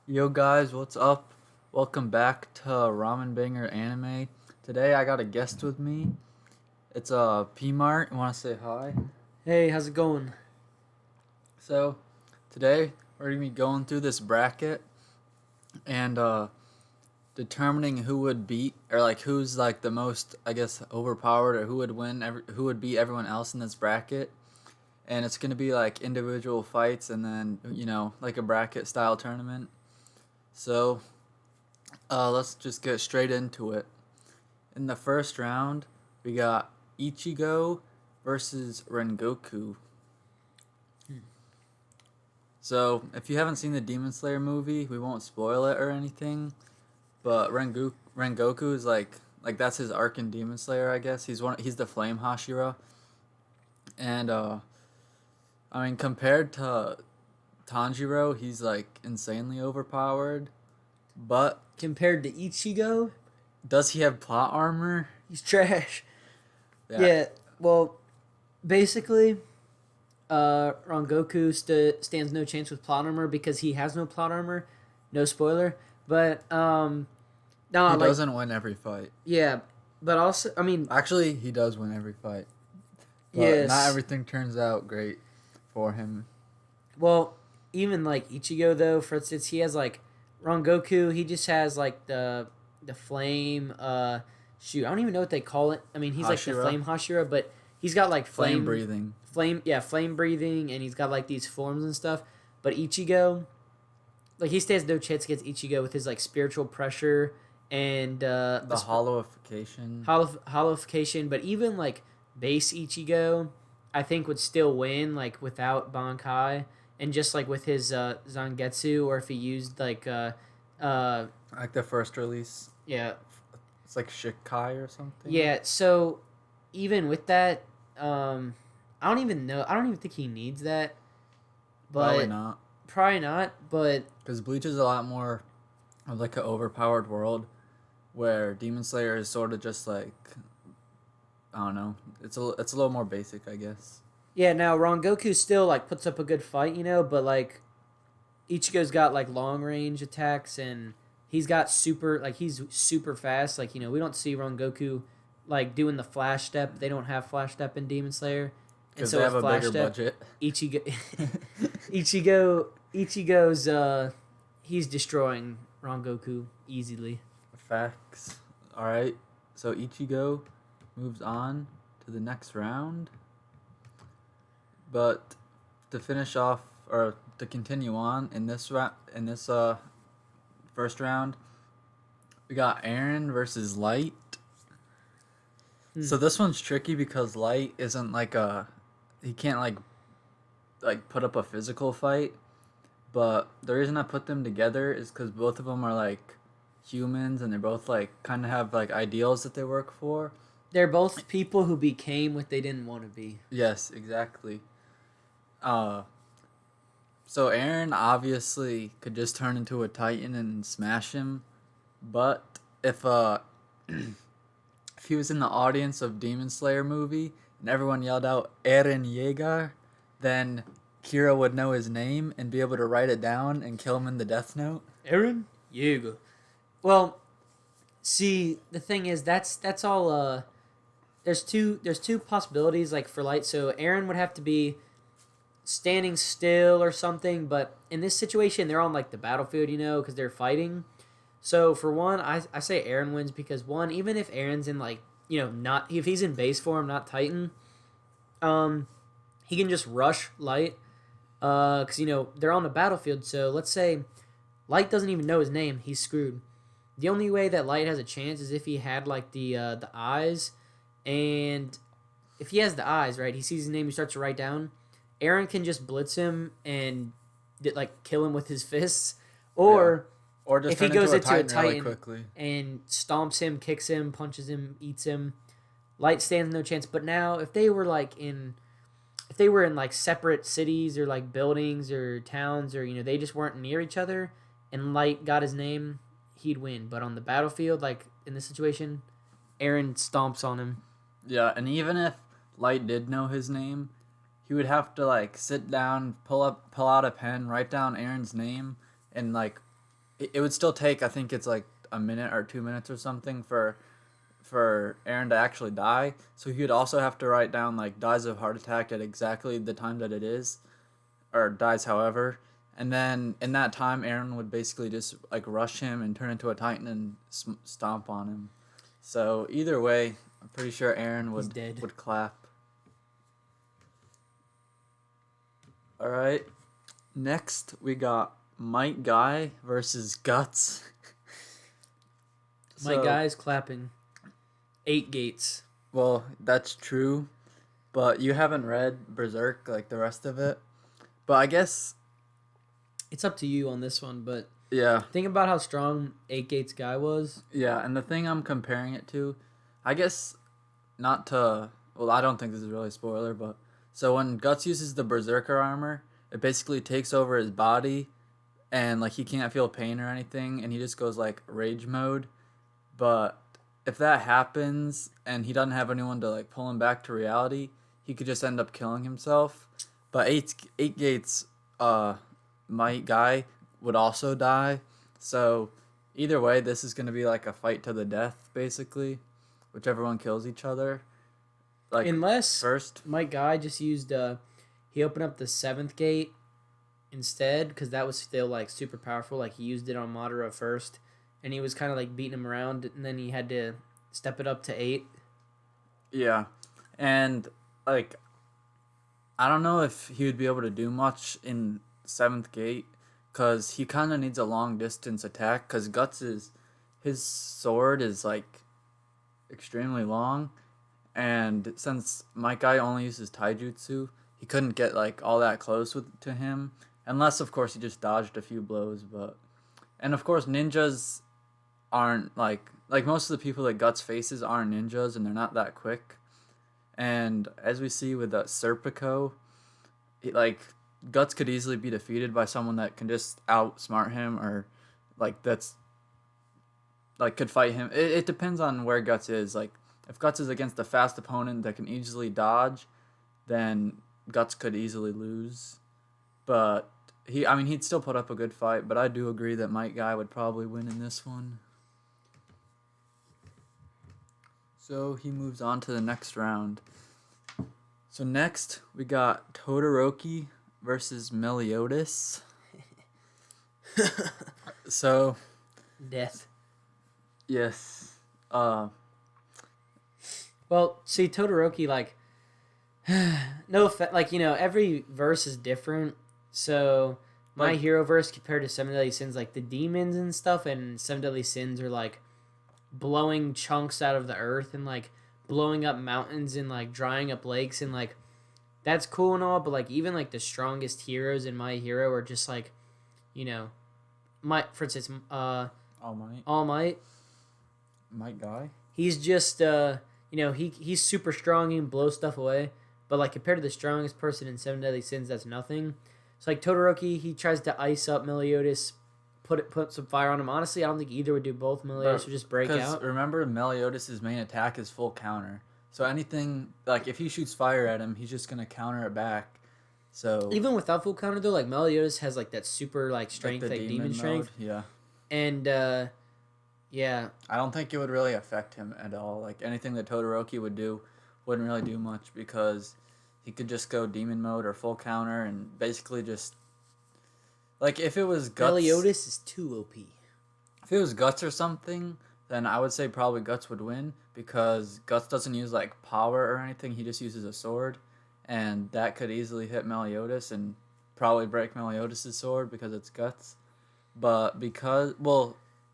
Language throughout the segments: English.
Yo guys, what's up? Welcome back to Ramen Banger Anime. Today I got a guest with me. It's Pmart. You want to say hi? Hey, how's it going? So today we're gonna be going through this bracket and determining who would beat or like who's like the most overpowered or who would win who would beat everyone else in this bracket. And it's gonna be like individual fights and then like a bracket style tournament. So let's just get straight into it. In the first round, we got Ichigo versus Rengoku. So, if you haven't seen the Demon Slayer movie, we won't spoil it or anything. But Rengoku is like that's his arc in Demon Slayer, I guess. He's the Flame Hashira. And I mean compared to Tanjiro, he's like insanely overpowered. But Compared to Ichigo, does he have plot armor? he's trash. Yeah. Yeah, well, basically, Rangoku stands no chance with plot armor because he has no plot armor. No spoiler, but no, He like doesn't win every fight. yeah, but also I mean Actually, he does win every fight. But not yes. everything turns out great for him. Well, even like Ichigo though, for instance, he has like Rangoku. He just has like the flame. Shoot, I don't even know what they call it. I mean, he's like the Hashira, flame Hashira, but he's got like flame breathing. flame breathing, and he's got like these forms and stuff. But Ichigo, like he stands no chance against Ichigo with his like spiritual pressure and The hollowification. hollowification. But even like base Ichigo, I think would still win like without Bankai and just like with his Zangetsu, or if he used like uh Like the first release. yeah. It's like Shikai or something. Yeah, so even with that, I don't even know. I don't even think he needs that, Probably but not. probably not. But Because Bleach is a lot more of like an overpowered world where Demon Slayer is sort of just like, I don't know. It's a little more basic, I guess. yeah, now Rangoku still like puts up a good fight, but like Ichigo's got like long range attacks and he's super fast. Like we don't see Rangoku like doing the flash step. They don't have flash step in Demon Slayer, and Because so they with have a flash bigger step, budget. Ichigo, Ichigo's he's destroying Rangoku easily. Facts. Alright. So Ichigo moves on to the next round. But to finish off or to continue on in this first round, we got Aaron versus Light. Hmm. So this one's tricky because Light isn't like a he can't like put up a physical fight, but the reason I put them together is cuz both of them are like humans and they're both like kind of have like ideals that they work for. They're both people who became what they didn't want to be. Yes, exactly. Uh So Aaron obviously could just turn into a Titan and smash him, but if he was in the audience of Demon Slayer movie and everyone yelled out Eren Yeager, then Kira would know his name and be able to write it down and kill him in the Death Note. Aaron Yeager. Well, see, the thing is, that's all. There's two possibilities like for Light. So Aaron would have to be standing still or something. But in this situation, they're on like the battlefield, because they're fighting. So for one, I say Aaron wins because one, even if Aaron's in like not if he's in base form, not Titan, um, he can just rush Light. Because they're on the battlefield. So let's say Light doesn't even know his name, he's screwed. The only way that Light has a chance is if he had like the eyes, and if he has the eyes, right, he sees his name, he starts to write down. Aaron can just blitz him and like kill him with his fists, Yeah. or Or just if he turn into goes a into a Titan really Titan quickly. and stomps him, kicks him, punches him, eats him, Light stands no chance. But now, if they were in like separate cities or like buildings or towns, or they just weren't near each other, and Light got his name, he'd win. But on the battlefield, like in this situation, Aaron stomps on him. Yeah, and even if Light did know his name, he would have to like sit down, pull out a pen, write down Aaron's name, and like it would still take, I think it's like a minute or 2 minutes or something for Aaron to actually die. So he would also have to write down like dies of heart attack at exactly the time that it is, or dies however. And then in that time, Aaron would basically just like rush him and turn into a titan and stomp on him. So either way, I'm pretty sure Aaron He's dead. would clap. All right. Next, we got Mike Guy versus Guts. My guy's clapping 8 gates. Well, that's true, but you haven't read Berserk like the rest of it. But I guess It's up to you on this one, but yeah, think about how strong 8 gates guy was. yeah. And the thing I'm comparing it to, I guess, not to. Well, I don't think this is really a spoiler, but so when Guts uses the Berserker armor, it basically takes over his body, and like he can't feel pain or anything, and he just goes like rage mode. But if that happens and he doesn't have anyone to like pull him back to reality, he could just end up killing himself. But eight gates, my guy would also die. So either way, this is gonna be like a fight to the death, basically, whichever one kills each other. Like Unless first, my guy just used he opened up the 7th gate instead, because that was still like super powerful. Like he used it on Madara first, and he was kind of like beating him around, and then he had to step it up to 8. yeah, and like I don't know if he would be able to do much in seventh gate, cause he kind of needs a long distance attack. Cause his sword is like extremely long, and since my guy only uses taijutsu, he couldn't get like all that close to him, unless of course he just dodged a few blows. But and of course ninjas aren't like most of the people that Guts faces aren't ninjas, and they're not that quick. And as we see with Serpico, like Guts could easily be defeated by someone that can just outsmart him, or like that's like could fight him. It depends on where Guts is. Like if Guts is against a fast opponent that can easily dodge, then Guts could easily lose. But I mean, he'd still put up a good fight. But I do agree that Mike Guy would probably win in this one. So he moves on to the next round. So next we got Todoroki versus Meliodas. So Death. yes, Well, see, Todoroki, like, like, every verse is different. So, my Like- hero verse compared to Seven Deadly Sins, like, the demons and stuff, and Seven Deadly Sins are, like, blowing chunks out of the earth and, like, blowing up mountains and, like, drying up lakes. And, like, that's cool and all, but, like, even, like, the strongest heroes in My Hero are just, like, for instance, All Might. Mike Guy. He's just he's super strong. He can blow stuff away, but like compared to the strongest person in Seven Deadly Sins, that's nothing. So like Todoroki, he tries to ice up Meliodas, put some fire on him. Honestly, I don't think either would do both. Meliodas would just break out. Remember, Meliodas' main attack is full counter. So anything like if he shoots fire at him, he's just gonna counter it back. So Even without full counter though, like Meliodas has like that super like strength, the like demon mode, strength, yeah. and yeah, I don't think it would really affect him at all. Like anything that Todoroki would do wouldn't really do much because he could just go demon mode or full counter and basically just like if it was Guts. Meliodas is too OP. If it was Guts or something, then I would say probably Guts would win because Guts doesn't use like power or anything. He just uses a sword, and that could easily hit Meliodas and probably break Meliodas' sword because it's Guts. But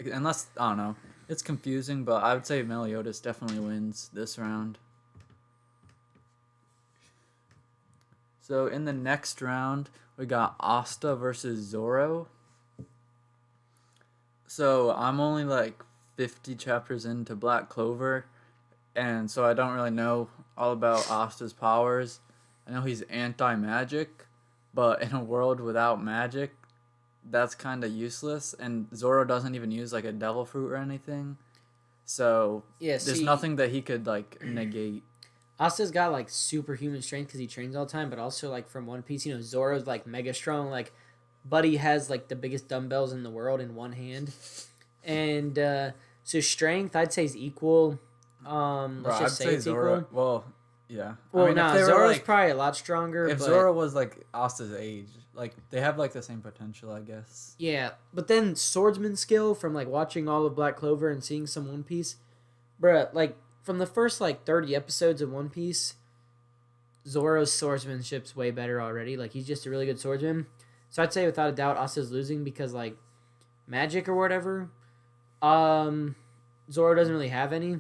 unless I don't know, it's confusing. But I would say Meliodas definitely wins this round. So in the next round, we got Asta versus Zoro. So I'm only like 50 chapters into Black Clover, and so I don't really know all about Asta's powers. I know he's anti-magic, but in a world without magic, that's kind of useless. And Zoro doesn't even use like a devil fruit or anything, so Yeah, there's see, nothing that he could like negate. Asta's got like superhuman strength because he trains all the time, but also like from One Piece, Zoro's like mega strong. Like Buddy has like the biggest dumbbells in the world in one hand, and so strength I'd say is equal. Bro, Let's I'd just say say it's Zoro. equal. Well, yeah. I Well, mean, if nah, they were Zoro's like, probably a lot stronger, if but Zoro was like Asta's age, like they have like the same potential, I guess. yeah. But then swordsman skill from like watching all of Black Clover and seeing some One Piece, bruh, like from the first like 30 episodes of One Piece, Zoro's swordsmanship's way better already. Like he's just a really good swordsman. So I'd say without a doubt Asta's losing because like magic or whatever, um, Zoro doesn't really have any,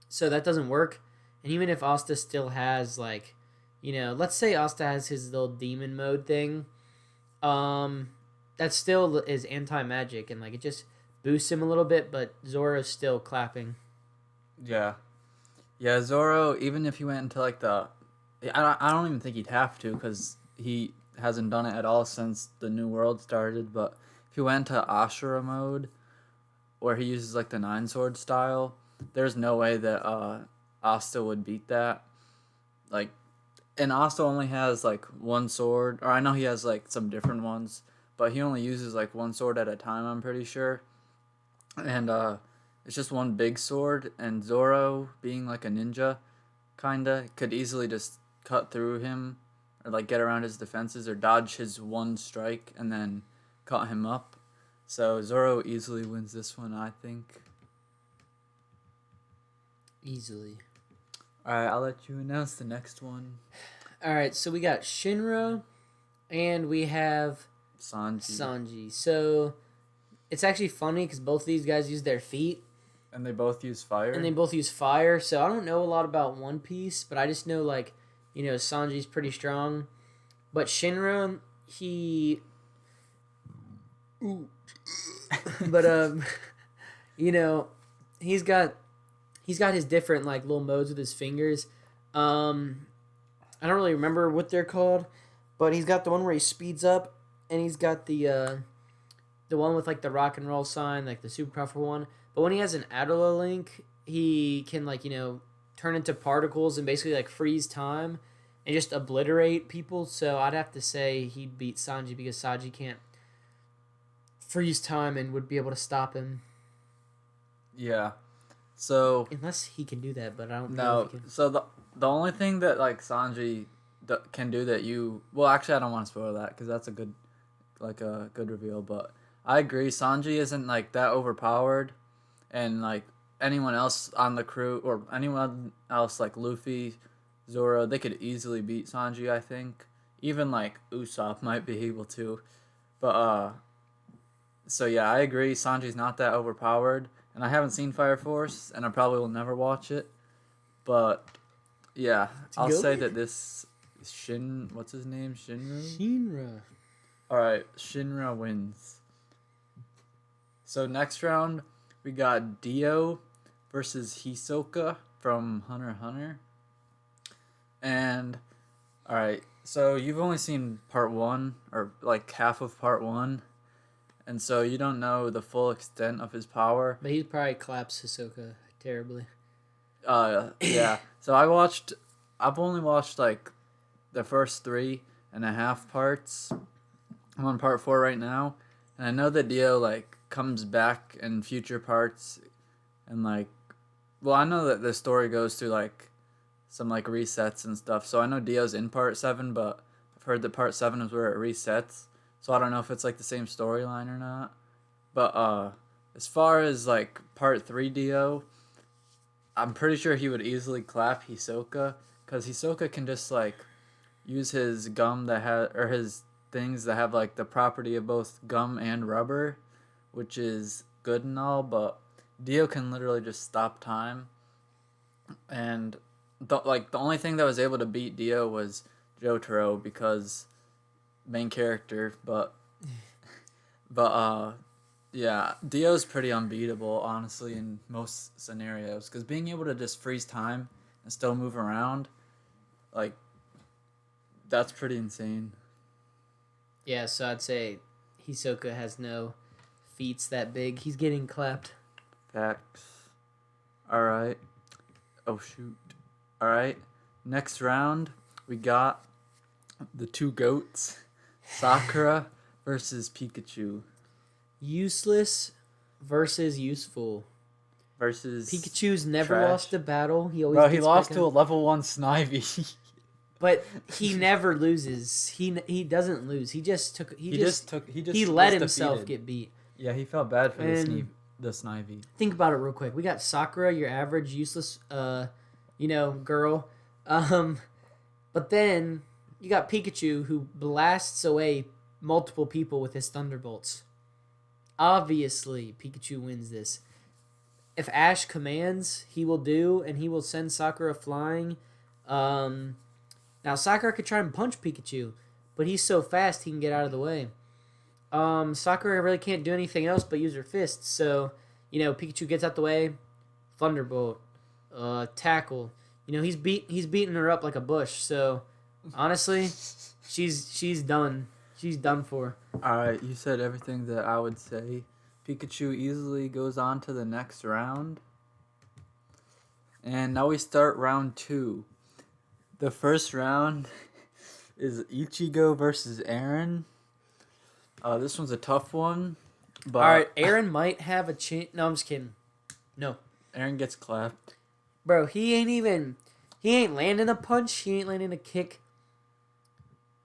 so that doesn't work. And even if Asta still has like, let's say Asta has his little demon mode thing, um, that still is anti magic and like it just boosts him a little bit, but Zoro's still clapping. Yeah, yeah. Zoro, even if he went into like I don't even think he'd have to because he hasn't done it at all since the New World started. But if he went to Ashura mode, where he uses like the nine sword style, there's no way that Asta would beat that. Like, and Asta only has like one sword, or I know he has like some different ones, but he only uses like one sword at a time. I'm pretty sure, and it's just one big sword. And Zoro, being like a ninja, kinda could easily just cut through him, or like get around his defenses, or dodge his one strike and then cut him up. So Zoro easily wins this one, I think. Easily. All right, I'll let you announce the next one. All right, so we got Shinra, and we have Sanji. So it's actually funny because both of these guys use their feet, And they both use fire. and they both use fire. So I don't know a lot about One Piece, but I just know like Sanji's pretty strong, but Shinra he, ooh, but you know, he's got his different like little modes with his fingers. I don't really remember what they're called, but he's got the one where he speeds up, and he's got the one with like the rock and roll sign, like the super powerful one. But when he has an Adela link, he can like turn into particles and basically like freeze time and just obliterate people. So I'd have to say he'd beat Sanji because Sanji can't freeze time and would be able to stop him. Yeah. So Unless he can do that, but I don't know no. if he can. So the only thing that like Sanji can do that you well actually I don't want to spoil that because that's a good reveal. But I agree, Sanji isn't like that overpowered, and like anyone else on the crew or anyone else like Luffy, Zoro, they could easily beat Sanji. I think even like Usopp might be able to, but so yeah, I agree. Sanji's not that overpowered, and I haven't seen Fire Force, and I probably will never watch it. But yeah, I'll Go say ahead. that this what's his name? Shinra. Shinra. All right, Shinra wins. So next round, we got Dio versus Hisoka from Hunter x Hunter. And all right, so you've only seen part 1 or like half of part 1, and so you don't know the full extent of his power. But he probably claps Hisoka terribly. Yeah. So I've only watched like the first 3.5 parts. I'm on part 4 right now, and I know that Dio like comes back in future parts, and like, well, I know that the story goes through like some like resets and stuff. So I know Dio's in part 7, but I've heard that part 7 is where it resets. So I don't know if it's like the same storyline or not. But as far as like part 3 Dio, I'm pretty sure he would easily clap Hisoka, because Hisoka can just like use his gum that has, or his things that have like the property of both gum and rubber, which is good and all, but Dio can literally just stop time. And the only thing that was able to beat Dio was Jotaro, because main character, but yeah, Dio's pretty unbeatable, honestly, in most scenarios, because being able to just freeze time and still move around, like, that's pretty insane. Yeah, so I'd say Hisoka has no feats that big. He's getting clapped. Facts. Alright. Oh, shoot. Alright. Next round, we got the two goats, Sakura versus Pikachu Useless versus useful. versus Pikachu's never trash. lost a battle. He always Bro, he gets lost back to a up. level 1 Snivy. But he never loses. He doesn't lose. He just he let was himself defeated. get beat. Yeah, he felt bad for And the Snivy. think about it real quick. We got Sakura, your average useless girl. But then you got Pikachu who blasts away multiple people with his thunderbolts. Obviously, Pikachu wins this. If Ash commands, he will do, and he will send Sakura flying. Now Sakura could try and punch Pikachu, but he's so fast he can get out of the way. Sakura really can't do anything else but use her fists. So, Pikachu gets out the way, Thunderbolt, tackle. He's beating her up like a bush. So, honestly, she's done. She's done for. All right, you said everything that I would say. Pikachu easily goes on to the next round. And now we start round 2. The first round is Ichigo versus Aaron. This one's a tough one. But All right, Aaron might have a chance. No, I'm just kidding. No. Aaron gets clapped. Bro, he ain't landing a punch. He ain't landing a kick.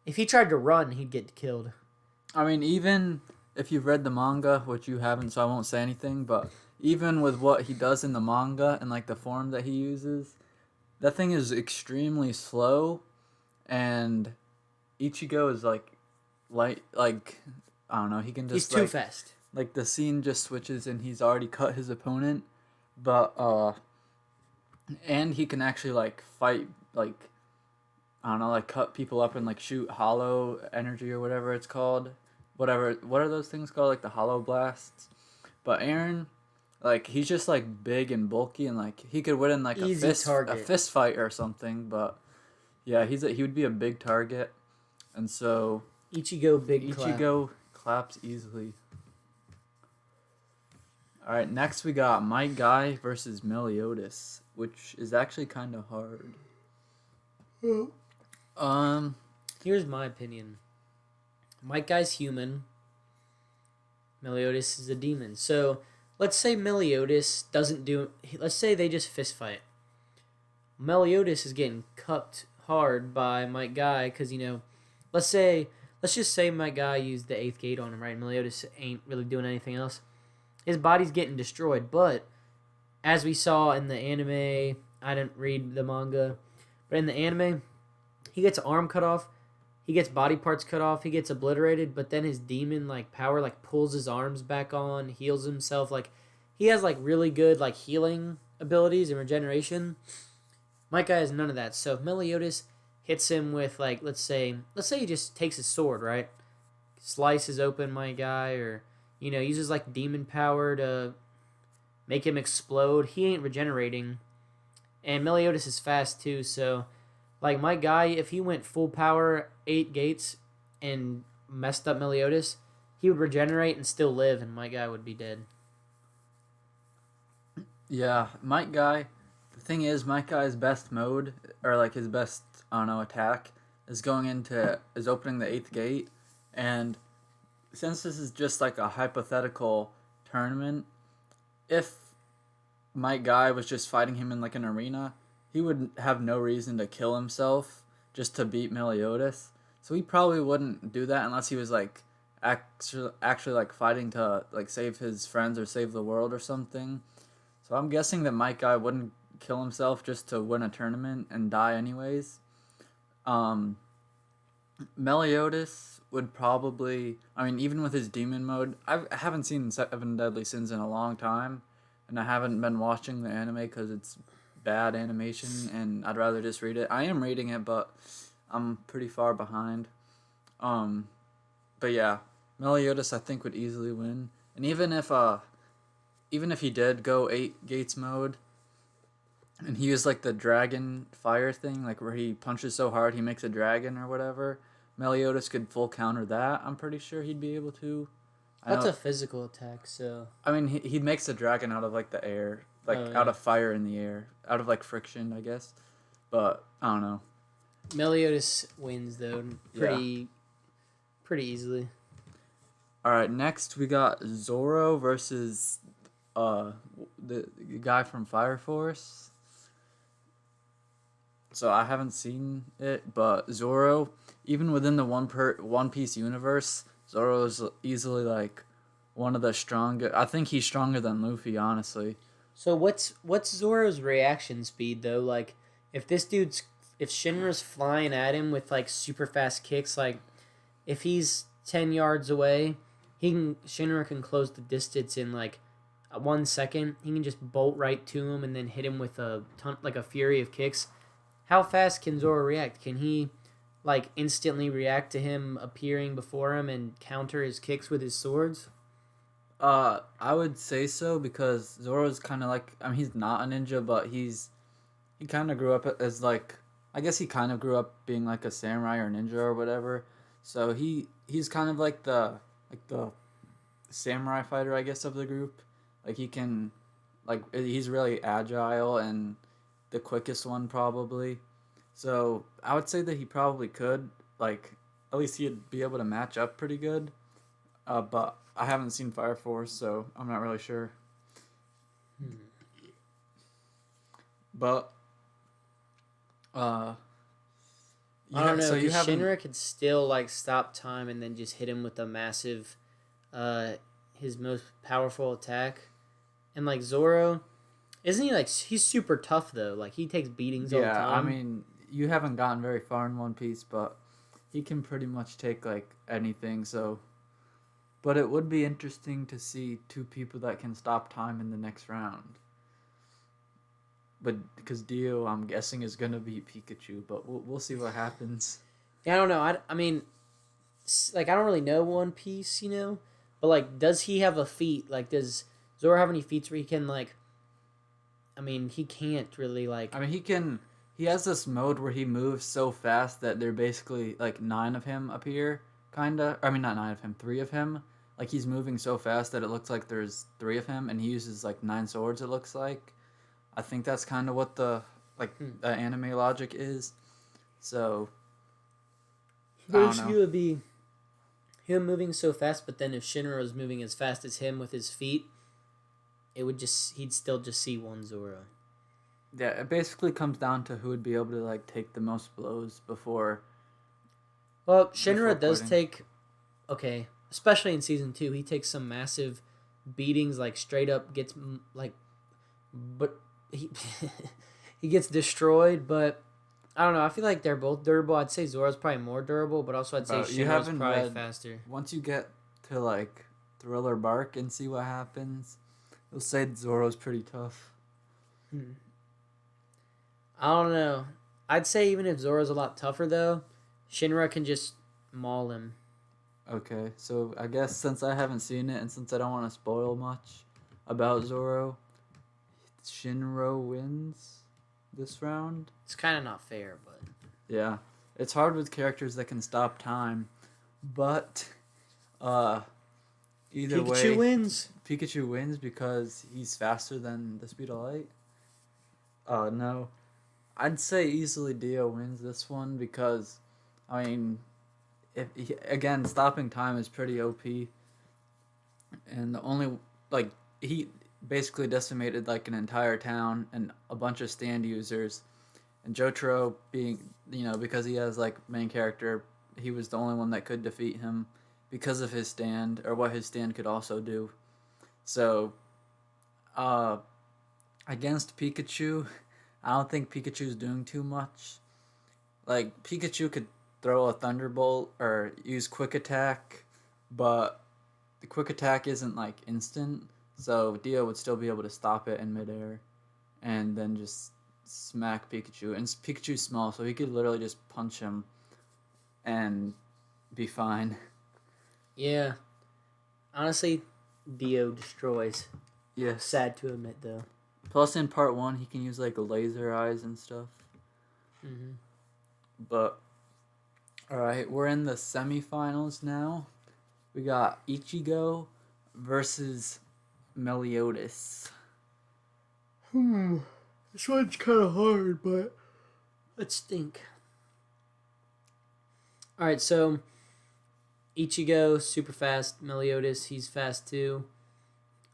If he tried to run, he'd get killed. I mean, even if you've read the manga, which you haven't, so I won't say anything, but even with what he does in the manga and like the form that he uses, that thing is extremely slow, and Ichigo is like I don't know, he can just He's too fast. Like the scene just switches and he's already cut his opponent, but and he can actually like fight like I don't know, like cut people up and like shoot hollow energy or whatever it's called. What are those things called? Like the hollow blasts. But Aaron, like he's just like big and bulky and like he could win in like a fist fight or something. But yeah, he would be a big target, and so Ichigo claps easily. All right, next we got Mike Guy versus Meliodas, which is actually kind of hard. Here's my opinion. Mike Guy's human. Meliodas is a demon. So let's say Meliodas doesn't do. Let's say they just fist fight. Meliodas is getting cupped hard by Mike Guy because let's just say Mike Guy used the 8th gate on him, right? Meliodas ain't really doing anything else. His body's getting destroyed, but as we saw in the anime, I didn't read the manga, but in the anime, he gets an arm cut off, he gets body parts cut off, he gets obliterated, but then his demon power pulls his arms back on, heals himself, he has really good healing abilities and regeneration. Mike Guy has none of that. So if Meliodas hits him with let's say he just takes his sword, right? Slices open Mike Guy, or uses demon power to make him explode. He ain't regenerating. And Meliodas is fast too, so Mike Guy, if he went full power 8 gates and messed up Meliodas, he would regenerate and still live, and Mike Guy would be dead. Yeah, Mike Guy. The thing is, Mike Guy's best mode, or his best, I don't know, attack, is opening the 8th gate, and since this is just a hypothetical tournament, if Mike Guy was just fighting him in an arena, he would have no reason to kill himself just to beat Meliodas. So he probably wouldn't do that unless he was actually fighting to save his friends or save the world or something. So I'm guessing that Mike Guy wouldn't kill himself just to win a tournament and die anyways. Meliodas would probably, even with his demon mode, I haven't seen 7 Deadly Sins in a long time, and I haven't been watching the anime because it's bad animation, and I'd rather just read it. I am reading it, but I'm pretty far behind. But yeah, Meliodas I think would easily win, and even if he did go 8 gates mode, and he used the dragon fire thing, where he punches so hard he makes a dragon or whatever, Meliodas could full counter that. I'm pretty sure he'd be able to. That's a physical attack, so... he makes a dragon out of the air, out of fire in the air, out of friction, I guess. But I don't know. Meliodas wins though, pretty easily. All right, next we got Zoro versus uh the guy from Fire Force. So I haven't seen it, but Zoro, even within the One Piece universe, Zoro is easily like one of the strongest. I think he's stronger than Luffy, honestly. So what's Zoro's reaction speed though? Like if Shinra's flying at him with like super fast kicks, like if he's 10 yards away, Shinra can close the distance in like 1 second. He can just bolt right to him and then hit him with a fury of kicks. How fast can Zoro react? Can he like instantly react to him appearing before him and counter his kicks with his swords? I would say so because Zoro's kind of like, I mean, he's not a ninja, but he kind of grew up as like, I guess he kind of grew up being like a samurai or ninja or whatever. So he's kind of like the samurai fighter, I guess, of the group. Like he can, like he's really agile and the quickest one probably. So I would say that he probably could, like, at least he'd be able to match up pretty good. But I haven't seen Fire Force, so I'm not really sure. Hmm. But uh, I don't know so you because haven't. Shinra could still like stop time and then just hit him with a massive, uh, his most powerful attack. And like Zoro, isn't he like he's super tough though? Like he takes beatings all the Yeah, I time. mean, you haven't gotten very far in One Piece, but he can pretty much take like anything. So, but it would be interesting to see two people that can stop time in the next round. But because Dio, I'm guessing, is gonna beat Pikachu, but we'll see what happens. Yeah, I don't know. I mean, like I don't really know One Piece, but like, does he have a feat? Like, does Zoro have any feats where he can like? I mean, he can't really like. I mean, he can. He has this mode where he moves so fast that there basically like nine of him appear, kinda. I mean, not nine of him, three of him. Like he's moving so fast that it looks like there's three of him, and he uses like nine swords. It looks like. I think that's kind of what the like Hmm. the anime logic is. So I don't Basically, know. it would be him moving so fast, but then if Shinra was moving as fast as him with his feet, it would just he'd still just see one Zoro. Yeah, it basically comes down to who would be able to like take the most blows Well, before Shinra does quitting. take okay, especially in season 2, he takes some massive beatings, like straight up gets like, but he he gets destroyed. But I don't know. I feel like they're both durable. I'd say Zora's probably more durable, but also I'd say But you Shinra's haven't probably read faster. once you get to like Thriller Bark and see what happens, you'll say Zoro's pretty tough. Hmm. I don't know. I'd say even if Zora's a lot tougher though, Shinra can just maul him. Okay, so I guess since I haven't seen it and since I don't want to spoil much about Zoro, Shinro wins this round. It's kind of not fair, but Yeah, it's hard with characters that can stop time, but uh, either Pikachu way, wins. Pikachu wins because he's faster than the speed of light. No, I'd say easily Dio wins this one because, I mean, again stopping time is pretty OP, and the only like he basically decimated like an entire town and a bunch of stand users, and Jotaro being because he has like main character, he was the only one that could defeat him because of his stand or what his stand could also do. So, uh, against Pikachu, I don't think Pikachu's doing too much. Like Pikachu could throw a thunderbolt or use quick attack, but the quick attack isn't like instant, so Dio would still be able to stop it in midair and then just smack Pikachu. And Pikachu's small, so he could literally just punch him and be fine. Yeah, honestly, Dio destroys. Yes. Sad to admit, though. Plus, in part one, he can use like laser eyes and stuff. Mm-hmm. But all right, we're in the semifinals now. We got Ichigo versus Meliodas. This one's kind of hard, but let's think. All right, so Ichigo super fast. Meliodas, he's fast too.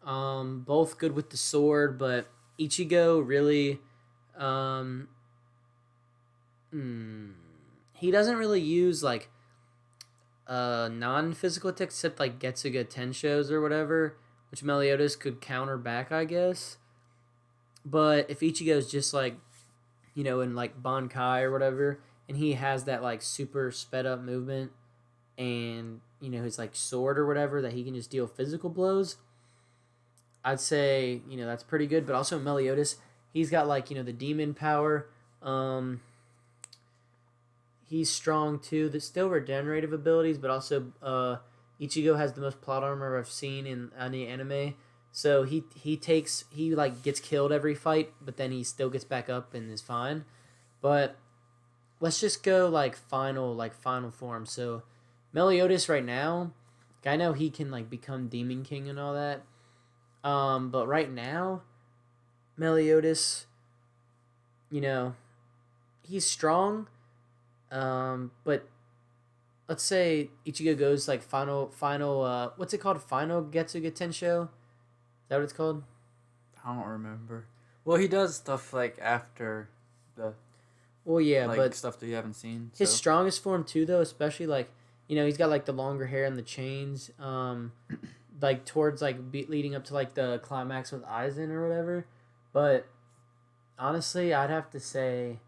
Both good with the sword, but Ichigo really, um, hmm, he doesn't really use like non-physical attacks except like Getsuga Tenshos or whatever, which Meliodas could counter back, I guess. But if Ichigo's just like in like Bankai or whatever, and he has that like super sped up movement, and his like sword or whatever that he can just deal physical blows, I'd say that's pretty good. But also Meliodas, he's got like the demon power. Um, he's strong too. There's still regenerative abilities, but also Ichigo has the most plot armor I've seen in any anime. So he like gets killed every fight, but then he still gets back up and is fine. But let's just go like final form. So Meliodas right now, I know he can like become Demon King and all that. But right now, Meliodas, you know, he's strong. But let's say Ichigo goes like final. What's it called? Final Getsuga Tensho. Is that what it's called? I don't remember. Well, he does stuff like after the Well, yeah, like but stuff that you haven't seen. his So strongest form too, though, especially like he's got like the longer hair and the chains. Like towards like leading up to like the climax with Aizen or whatever. But honestly, I'd have to say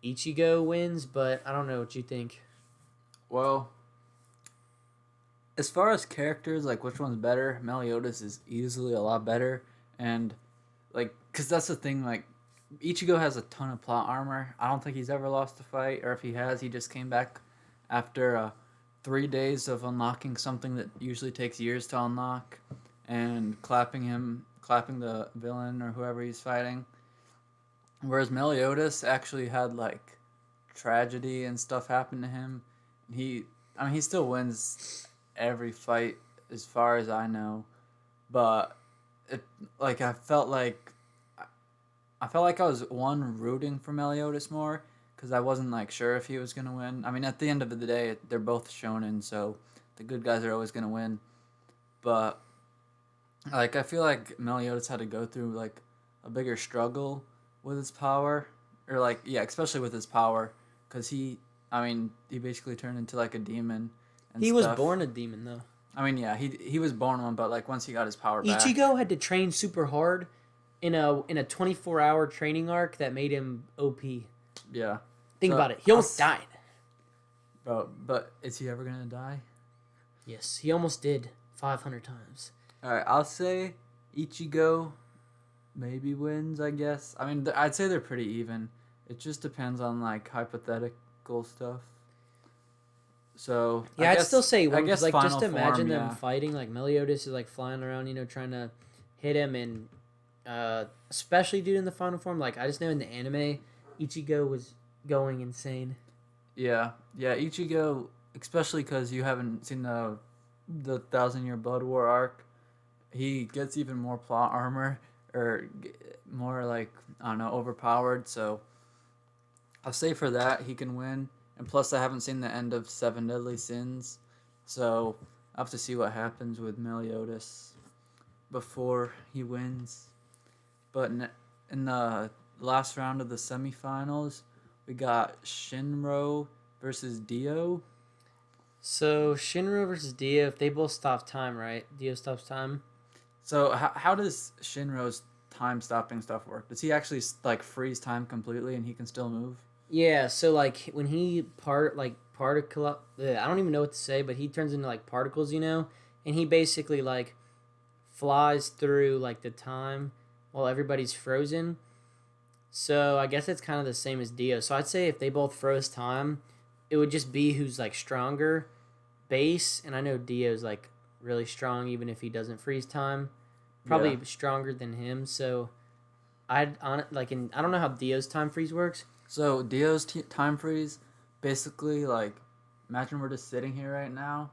Ichigo wins, but I don't know what you think. well, as far as characters, like which one's better, Meliodas is easily a lot better, and like because that's the thing, like Ichigo has a ton of plot armor. I don't think he's ever lost a fight, or if he has, he just came back after 3 days of unlocking something that usually takes years to unlock, and clapping the villain or whoever he's fighting. Whereas Meliodas actually had like tragedy and stuff happen to him. I mean, he still wins every fight as far as I know, but it like I felt like I was rooting for Meliodas more because I wasn't like sure if he was gonna win. I mean, at the end of the day, they're both shonen, so the good guys are always gonna win. But like I feel like Meliodas had to go through like a bigger struggle with his power, or like yeah, especially with his power, because I mean, he basically turned into like a demon and He was stuff. born a demon though. I mean, yeah, he was born one, but like once he got his power back, Ichigo had to train super hard in a 24-hour training arc that made him OP. yeah. Think So about it. He almost died. bro, but is he ever gonna die? Yes, he almost did 500 times. All right, I'll say Ichigo maybe wins. I guess. I mean, I'd say they're pretty even. It just depends on like hypothetical stuff. So Yeah, I'd still say I one because guess like just final imagine form, them yeah. fighting. Like Meliodas is like flying around, trying to hit him, and especially dude in the final form. Like I just know in the anime, Ichigo was going insane. Yeah, Ichigo, especially because you haven't seen the 1,000 Year Blood War arc. He gets even more plot armor, or more like I don't know, overpowered. So I'll say for that he can win. And plus, I haven't seen the end of Seven Deadly Sins, so I have to see what happens with Meliodas before he wins. But in the last round of the semifinals, we got Shinro versus Dio. So Shinra versus Dio, if they both stop time, right? Dio stops time. So how does Shinro's time stopping stuff work? Does he actually like freeze time completely and he can still move? Yeah, so like when he particle, I don't even know what to say, but he turns into like particles, and he basically like flies through like the time while everybody's frozen. So I guess it's kind of the same as Dio. So I'd say if they both froze time, it would just be who's like stronger base, and I know Dio's like really strong even if he doesn't freeze time. Yeah. Probably stronger than him, so I'd on like in I don't know how Dio's time freeze works. So Dio's time freeze, basically like, imagine we're just sitting here right now,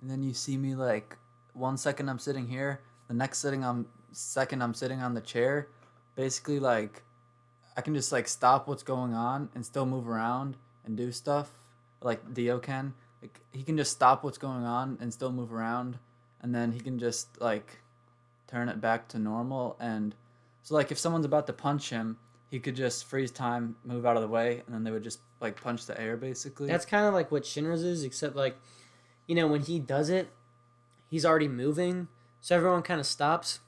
and then you see me like 1 second I'm sitting here, the next second I'm sitting on the chair. Basically like I can just like stop what's going on and still move around and do stuff like Dio can. like he can just stop what's going on and still move around, and then he can just like turn it back to normal. And so like if someone's about to punch him, he could just freeze time, move out of the way, and then they would just like punch the air basically. That's kind of like what Shinra's is, except like, you know, when he does it, he's already moving, so everyone kind of stops,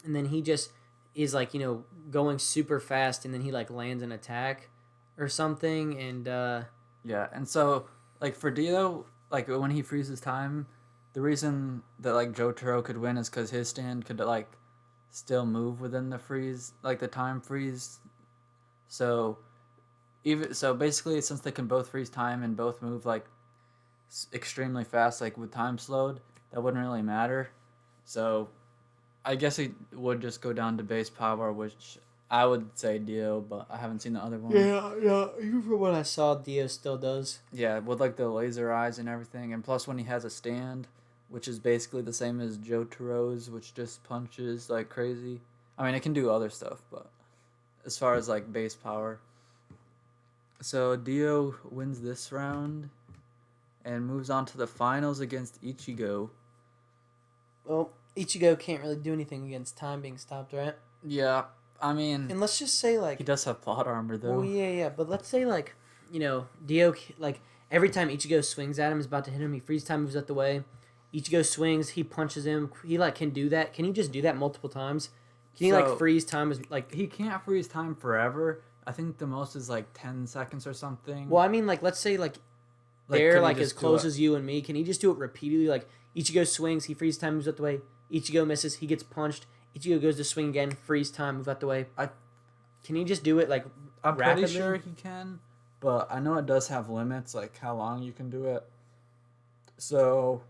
and then he just is like, you know, going super fast, and then he like lands an attack or something, and Yeah, and so like for Dio, like when he freezes time, the reason that like Jotaro could win is because his stand could like still move within the freeze, like the time freeze. So even so, basically, since they can both freeze time and both move like extremely fast, like with time slowed, that wouldn't really matter. So I guess it would just go down to base power, which I would say Dio, but I haven't seen the other one. yeah, even from what I saw, Dio still does. Yeah, with like the laser eyes and everything, and plus when he has a stand, which is basically the same as Jotaro's, which just punches like crazy. I mean, it can do other stuff, but as far as like base power. So Dio wins this round and moves on to the finals against Ichigo. Well, Ichigo can't really do anything against time being stopped, right? Yeah, I mean, And let's just say like, he does have plot armor though. well, yeah, but let's say like, you know, Dio like every time Ichigo swings at him, is about to hit him, he freeze time moves out the way. Ichigo swings, he punches him. He like can do that. Can he just do that multiple times? Can he like freeze time as like He can't freeze time forever. I think the most is like 10 seconds or something. Well, I mean, like, let's say, like Like, they're could he like just as do close it? as you and me. Can he just do it repeatedly? Like, Ichigo swings, he freeze time, moves out the way. Ichigo misses, he gets punched. Ichigo goes to swing again, freeze time, move out the way. Can he just do it like I'm rapidly? pretty sure he can, but I know it does have limits, like how long you can do it. So,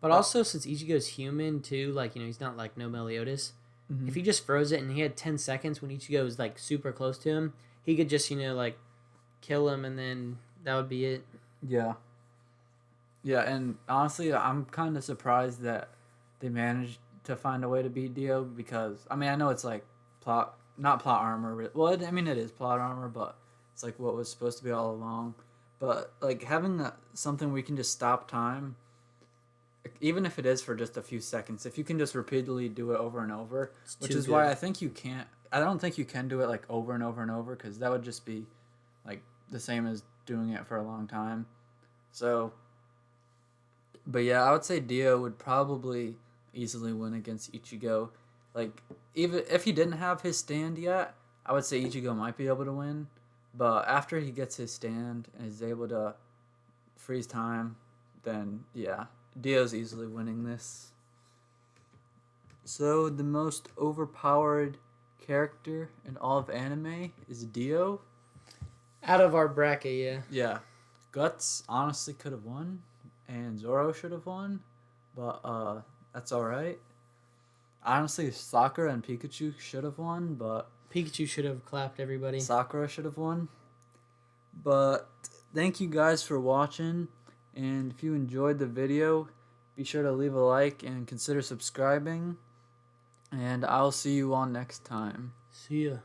But also, since Ichigo's human too, like, you know, he's not like no Meliodas. mhm. If he just froze it and he had 10 seconds when Ichigo was like super close to him, he could just, you know, like kill him and then that would be it. Yeah. Yeah, and honestly, I'm kind of surprised that they managed to find a way to beat Dio because, I mean, I know it's like not plot armor. Well, I mean, it is plot armor, but it's like what was supposed to be all along. But like having something where you can just stop time, even if it is for just a few seconds, if you can just repeatedly do it over and over, which is why I think you can't. I don't think you can do it like over and over and over because that would just be like the same as doing it for a long time. So, but yeah, I would say Dio would probably easily win against Ichigo. Like even if he didn't have his stand yet, I would say Ichigo might be able to win. But after he gets his stand and is able to freeze time, then yeah, Dio's easily winning this. So the most overpowered character in all of anime is Dio. Out of our bracket, yeah. Yeah, Guts honestly could have won, and Zoro should have won, but that's all right. Honestly, Sakura and Pikachu should have won, but Pikachu should have clapped everybody. Sakura should have won. But thank you guys for watching, and if you enjoyed the video, be sure to leave a like and consider subscribing, and I'll see you all next time. See ya.